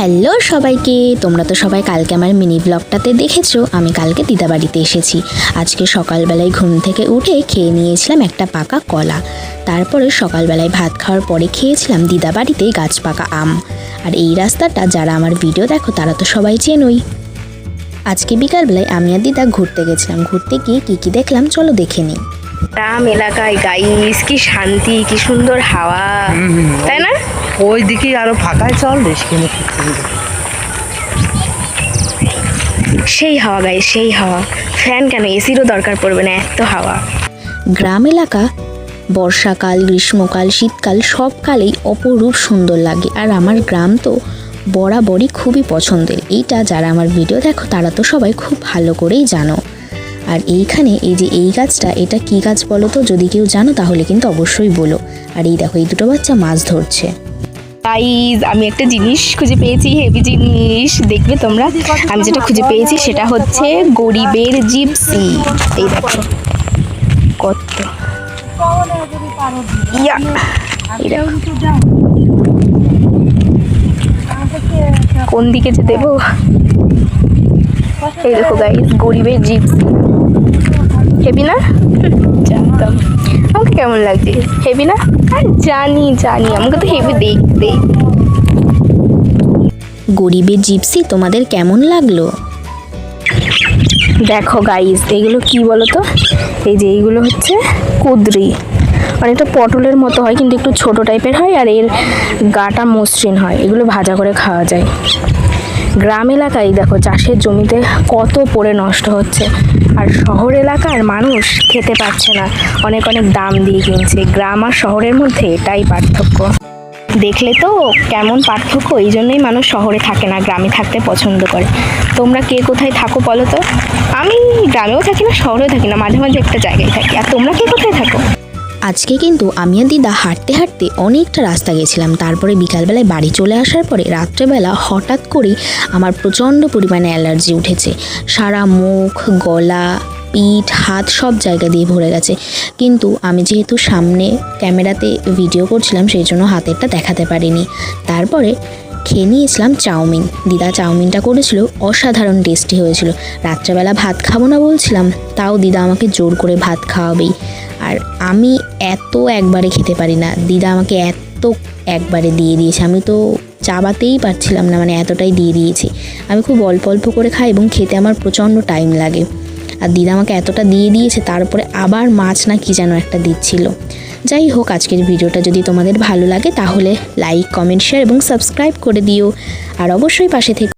Hello সবাইকে, তোমরা তো সবাই কালকে আমার মিনি ব্লগটাতে দেখেছো। আমি কালকে দিদা বাড়িতে এসেছি। আজকে সকালবেলায় ঘুম থেকে উঠে খেয়ে নিয়েছিলাম একটা পাকা কলা। তারপরে সকালবেলায় ভাত খাওয়ার পরে খেয়েছিলাম দিদা বাড়িতেই গাছ পাকা আম। আর এই রাস্তাটা যারা আমার ভিডিও দেখো তারা তো সবাই চেনোই। আজকে বিকালবেলায় আমি আর দিদা ঘুরতে গেছিলাম। ঘুরতে গিয়ে কী দেখলাম চলো দেখে নিই। গ্রাম এলাকায় গাইস, কি শান্তি, কি সুন্দর হাওয়া, তাই না? ওই দিকে আরো ফাঁকায় চল, দেশখানে সেই হাওয়া গাইস, সেই হাওয়া। ফ্যান কেন, এসিরও দরকার পড়বে না, এত হাওয়া। গ্রাম এলাকা বর্ষাকাল, গ্রীষ্মকাল, শীতকাল সব কালেই অপরূপ সুন্দর লাগে। আর আমার গ্রাম তো বরাবরই খুবই পছন্দের। এইটা যারা আমার ভিডিও দেখো তারা তো সবাই খুব ভালো করেই জানো। আর এইখানে এই যে এই গাছটা, এটা কি গাছ বলো তো? যদি কেউ জানো তাহলে কিন্তু অবশ্যই বলো। আর এই দেখো, এই দুটো বাচ্চা মাছ ধরছে। গাইস, আমি একটা জিনিস খুঁজে পেয়েছি, হেভি জিনিস, দেখবে তোমরা। আমি যেটা খুঁজে পেয়েছি সেটা হচ্ছে গরিবের জিপসি। এই দেখো কত, ইয়া, এই দেখো। কোন দিকে যে দেবো? এই দেখো গাইস, গরিবের জিপসি। হেভি না? জানতাম। আমাকে কেমন লাগছে? হেভি না? আর জানি আমাকে তো হেভি দেখতে। গরিবের জিপসি তোমাদের কেমন লাগলো? দেখো গাইস, এগুলো কি বলো তো? এই যে এইগুলো হচ্ছে কুদরি। অনেকটা পটলের মতো হয়, কিন্তু একটু ছোট টাইপের হয়, আর এর গাটা মসৃণ হয়। এগুলো ভাজা করে খাওয়া যায়। গ্রাম এলাকায় দেখো চাষের জমিতে কত পড়ে নষ্ট হচ্ছে, আর শহর এলাকার মানুষ খেতে পাচ্ছে না, অনেক দাম দিয়ে কিনছে। গ্রাম আর শহরের মধ্যে এটাই পার্থক্য। দেখলে তো কেমন পার্থক্য। এই জন্যই মানুষ শহরে থাকে না, গ্রামে থাকতে পছন্দ করে। তোমরা কে কোথায় থাকো বলো তো? আমি গ্রামেও থাকি না, শহরেও থাকি না, মাঝে মাঝে একটা জায়গায় থাকি। আর তোমরা কে কোথায় থাকো? আজকে কিন্তু আমি আর দিদা হাঁটতে হাঁটতে অনেকটা রাস্তা গেছিলাম। তারপরে বিকালবেলায় বাড়ি চলে আসার পরে রাত্রেবেলা হঠাৎ করেই আমার প্রচণ্ড পরিমাণে অ্যালার্জি উঠেছে। সারা মুখ, গলা, পিঠ, হাত সব জায়গা দিয়ে ভরে গেছে। কিন্তু আমি যেহেতু সামনে ক্যামেরাতে ভিডিও করছিলাম সেই জন্য হাতেরটা দেখাতে পারিনি। তারপরে খেয়ে নিয়েছিলাম চাউমিন। দিদা চাউমিনটা করেছিল, অসাধারণ টেস্টি হয়েছিল। রাত্রেবেলা ভাত খাবো না বলছিলাম, তাও দিদা আমাকে জোর করে ভাত খাওয়াবেই। আর আমি এত একবারে খেতে পারি না, দিদা আমাকে এত একবারে দিয়ে দিয়েছে, আমি তো চাবাতেই পারছিলাম না, মানে এতটাই দিয়ে দিয়েছে। আমি খুব অল্প অল্প করে খাই এবং খেতে আমার প্রচণ্ড টাইম লাগে। আর দিদা আমাকে এতটা দিয়ে দিয়েছে, তারপরে আবার মাছ না কি যেন একটা দিচ্ছিল। যাই হোক, আজকের ভিডিওটা যদি তোমাদের ভালো লাগে তাহলে লাইক, কমেন্ট, শেয়ার এবং সাবস্ক্রাইব করে দিও। আর অবশ্যই পাশে থেকে